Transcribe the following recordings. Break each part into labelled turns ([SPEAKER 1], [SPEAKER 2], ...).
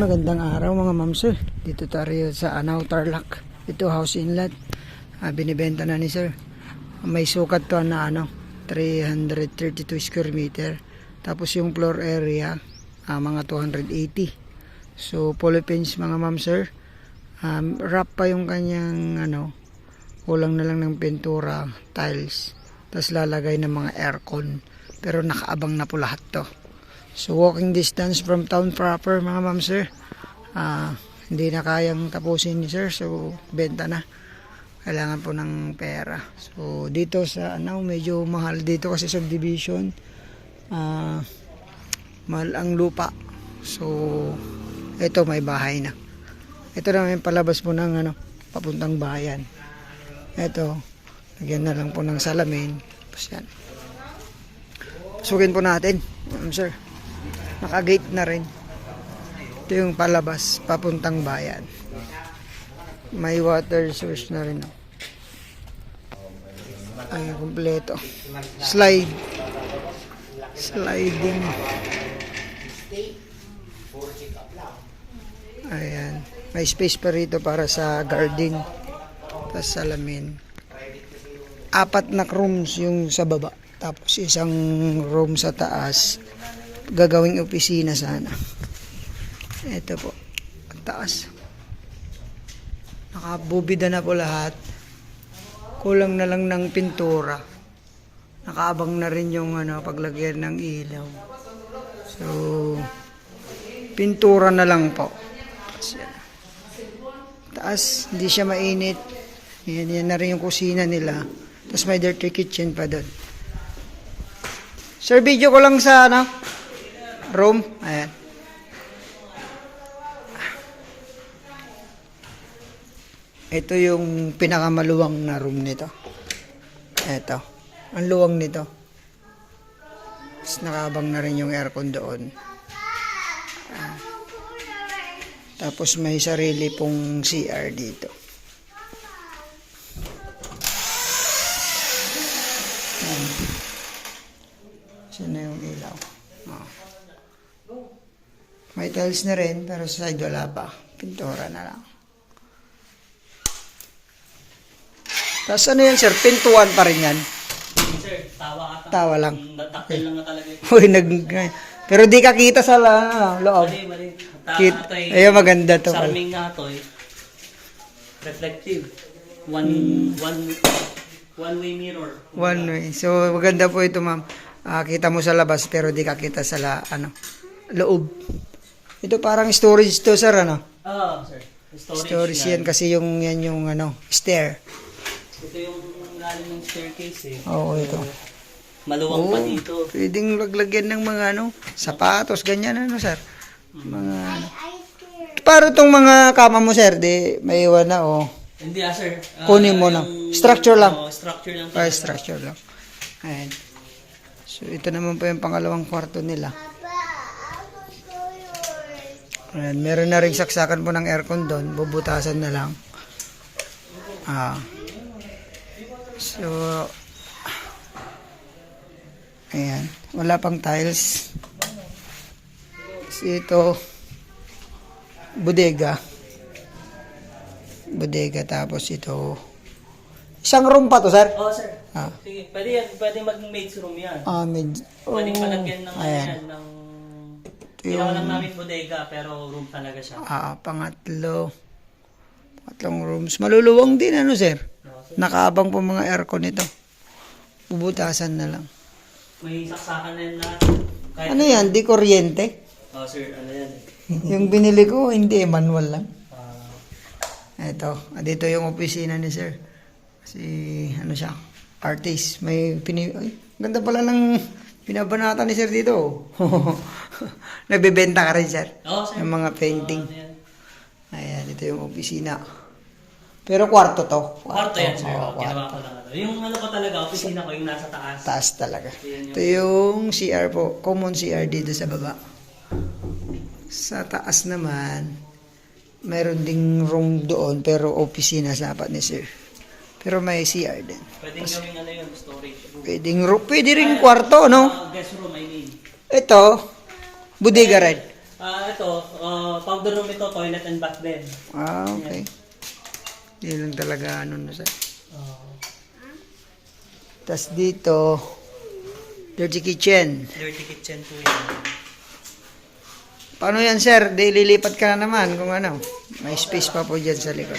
[SPEAKER 1] Magandang araw mga ma'am sir. Dito tayo sa Anao, Tarlac. Ito house inlet. Binibenta na ni sir. May sukat to na 332 square meter. Tapos yung floor area mga 280. So Philippines mga ma'am sir. Wrap pa yung kanyang kulang na lang ng pintura, tiles. Tapos lalagay ng mga aircon. Pero nakaabang na po lahat to. So walking distance from town proper mga ma'am sir. Hindi na kayang tapusin ni sir, so benta na. Kailangan po ng pera. So dito sa medyo mahal dito kasi subdivision. Mahal ang lupa. So ito may bahay na. Ito naman palabas po ng papuntang bayan. Ito, lagyan na lang po ng salamin. Tapos yan. Pasukin po natin, ma'am sir. Naka-gate na rin. Ito yung palabas, papuntang bayan. May water source na rin. Ay, kumpleto. Slide. Sliding. Ayan. May space pa rito para sa garden. Tapos salamin. 4 na rooms yung sa baba. Tapos isang room sa taas. Gagawing opisina sana. Ito po. Ang taas. Nakabubida na po lahat. Kulang na lang ng pintura. Nakaabang na rin yung paglagyan ng ilaw. So, pintura na lang po. Taas, hindi siya mainit. Yan na rin yung kusina nila. Tapos may dirty kitchen pa doon. Sir, video ko lang sa room. Ayan. Ito yung pinakamaluwang na room nito. Ito. Ang luwang nito. Tapos nakabang na rin yung aircon doon. Tapos may sarili pong CR dito. Saan na yung ilaw? May tiles na rin, pero sa side wala pa. Pintura na lang. Tapos yan sir? Pintuan pa rin yan?
[SPEAKER 2] Sir, tawa ata.
[SPEAKER 1] Tawa lang.
[SPEAKER 2] Natakil lang na talaga ito.
[SPEAKER 1] Uy, pero di ka kita sa loob.
[SPEAKER 2] Mali.
[SPEAKER 1] Ayun, maganda to.
[SPEAKER 2] Sarming nga ito eh. Reflective. One way mirror.
[SPEAKER 1] One way. So, maganda po ito ma'am. Kita mo sa labas, pero di ka kita sa loob. Ito parang storage to sir,
[SPEAKER 2] Sir.
[SPEAKER 1] Storage yan kasi yan yung stair.
[SPEAKER 2] Ito yung lalim ng staircase eh.
[SPEAKER 1] Oo, ito.
[SPEAKER 2] Maluwang pa dito.
[SPEAKER 1] Pwedeng laglagyan ng mga sapatos, ganyan sir. Mga Para itong mga kama mo sir, di may iwan na
[SPEAKER 2] Hindi sir.
[SPEAKER 1] Kunin mo na. Structure lang.
[SPEAKER 2] Structure lang.
[SPEAKER 1] Structure lang. Ayan. So, ito naman po yung pangalawang kwarto nila. Ayan, meron na rin saksakan po ng aircon doon. Bubutasan na lang. So, ayan. Wala pang tiles. Ito, bodega. Bodega, tapos ito. Isang room pa to, sir?
[SPEAKER 2] Oo, sir. Sige, pwede mag-maid's room yan. Pwede palagyan ng ng ginawa lang namin bodega, pero room talaga siya.
[SPEAKER 1] Pangatlong rooms. Maluluwang din, sir? Nakaabang po mga aircon nito. Bubutasan na lang.
[SPEAKER 2] May saksakan na yan lahat.
[SPEAKER 1] Yan? Di kuryente?
[SPEAKER 2] Sir, yan
[SPEAKER 1] Yung binili ko, hindi. Manual lang. Ito. Dito yung opisina ni sir. Kasi, siya? Artist. Ganda pala ng pinabanata ni sir dito. Nagbebenta ka rin, sir?
[SPEAKER 2] Oo, sir.
[SPEAKER 1] Yung mga painting. Ayan, ito yung opisina. Pero kwarto to.
[SPEAKER 2] Kwarto yan, sir. Ginawa ko lang. Yung ko talaga, opisina ko, yung nasa taas.
[SPEAKER 1] Taas talaga. Ito yung CR po. Common CR dito sa baba. Sa taas naman, mayroon ding room doon, pero opisina sa apat ni sir. Pero may CR din.
[SPEAKER 2] Pwedeng gawing storage room.
[SPEAKER 1] Pwede rin kwarto,
[SPEAKER 2] Guest room, I mean.
[SPEAKER 1] Ito, bodega rin.
[SPEAKER 2] Ito, powder room ito, toilet and bath din.
[SPEAKER 1] Okay. Yun lang talaga ano na sir. Tas dito, dirty kitchen.
[SPEAKER 2] Dirty kitchen po yan.
[SPEAKER 1] Paano yan sir? Di lilipat ka na naman kung ano. May space pa po dyan sa likod.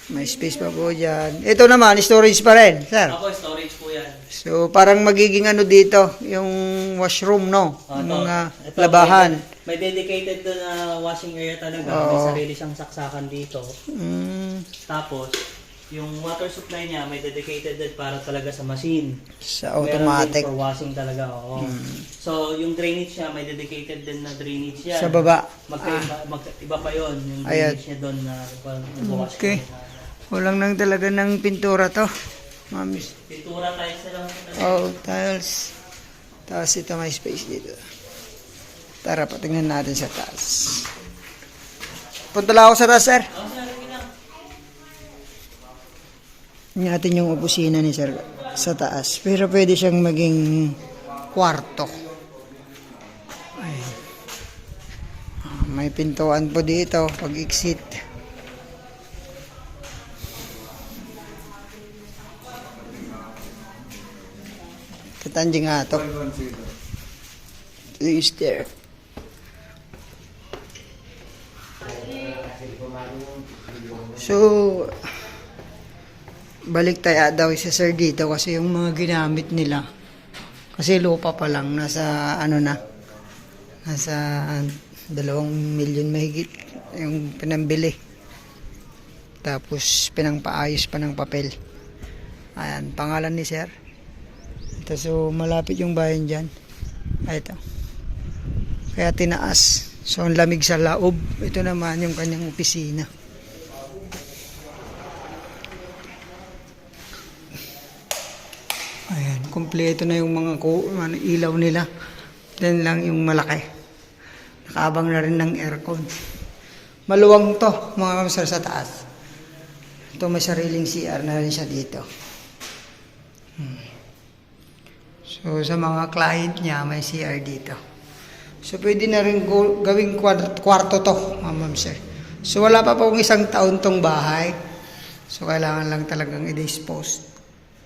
[SPEAKER 1] May space pa po dyan. Ito naman, storage pa rin, sir.
[SPEAKER 2] Ako, storage po yan.
[SPEAKER 1] So, parang magiging ano dito, yung washroom, no? Yung mga labahan.
[SPEAKER 2] May dedicated doon na washing area talaga. May sarili siyang saksakan dito. Tapos, yung water supply niya, may dedicated din para talaga sa machine.
[SPEAKER 1] Sa automatic.
[SPEAKER 2] Meron din for washing talaga, oo. So, yung drainage niya, may dedicated din na drainage yan.
[SPEAKER 1] Sa baba.
[SPEAKER 2] Iba pa yun, yung drainage niya doon na mag-wash.
[SPEAKER 1] Okay. Walang nang talaga ng pintura to. Mamis.
[SPEAKER 2] Pintura tiles na lang.
[SPEAKER 1] Oh, tiles. Tapos ito may space dito. Tara, patingnan natin sa taas. Punta lang ako sa taas, sir. Tingnan natin yung opisina ni sir sa taas. Pero pwede siyang maging kwarto. Ayan. May pintuan po dito pag exit. Katanji nga ito. Ito yung stair. So, balik tayo daw sa sir dito kasi yung mga ginamit nila. Kasi lupa pa lang, nasa ano na, nasa 2 milyon mahigit yung pinambili. Tapos pinangpaayos pa ng papel. Ayan, pangalan ni sir. Ito, so malapit yung bayan dyan. Ay, ito. Kaya tinaas. So ang lamig sa laob. Ito naman yung kanyang opisina. Ayan, kumpleto na yung mga ilaw nila. Then lang yung malaki. Nakaabang na rin ng aircon. Maluwang to, mga kamsar sa taas. Ito may sariling CR na rin siya dito. So sa mga client niya, may CR dito. So pwede na rin gawing kwarto to, ma'am sir. So wala pa pong 1 taon tong bahay. So kailangan lang talagang i-dispose.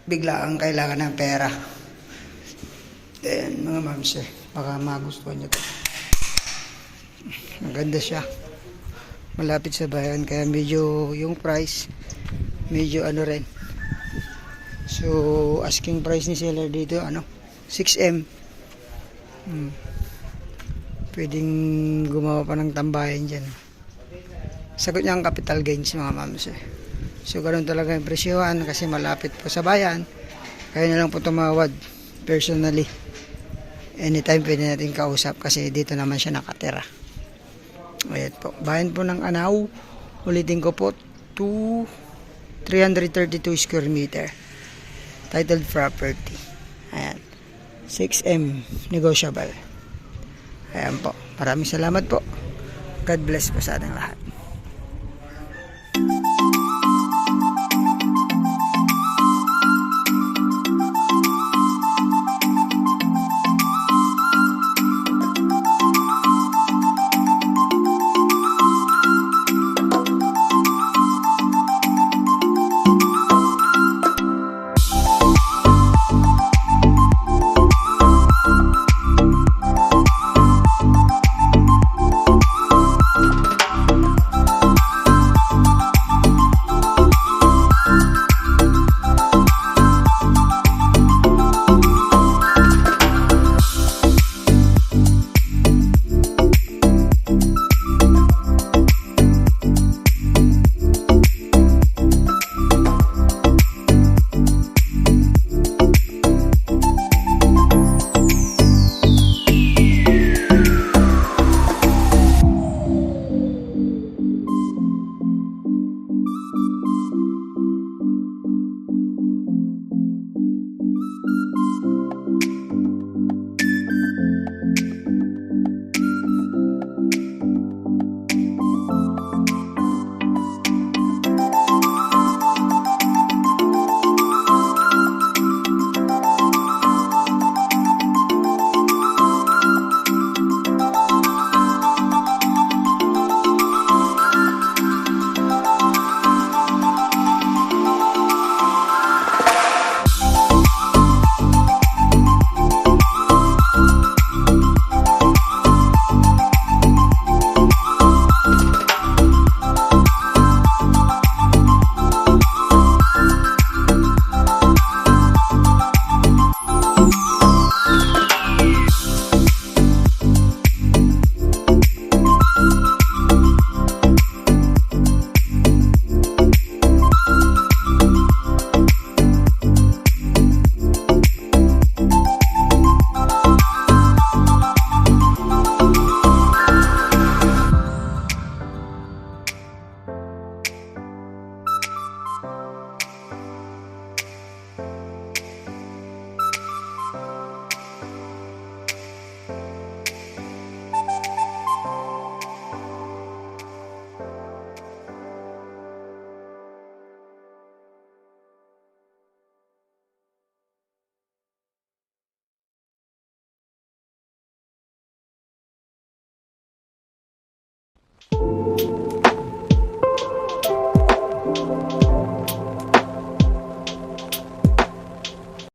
[SPEAKER 1] Bigla ang kailangan ng pera. Then mga ma'am sir, baka magustuhan nyo to. Maganda siya. Malapit sa bayan, kaya medyo yung price, medyo ano rin. So asking price ni seller dito, ano? 6M. Pwedeng gumawa pa ng tambayan dyan. Sagot niya ang capital gains, mga ma'ams. So ganoon talaga yung presyohan kasi malapit po sa bayan. Kaya na lang po tumawad personally. Anytime pwede natin kausap kasi dito naman siya nakatira. Ayan po. Bayan po ng Anao. Ulitin ko po, 332 square meter. Titled property. Ayan. 6M negotiable. Ayan po. Maraming salamat po. God bless po sa ating lahat.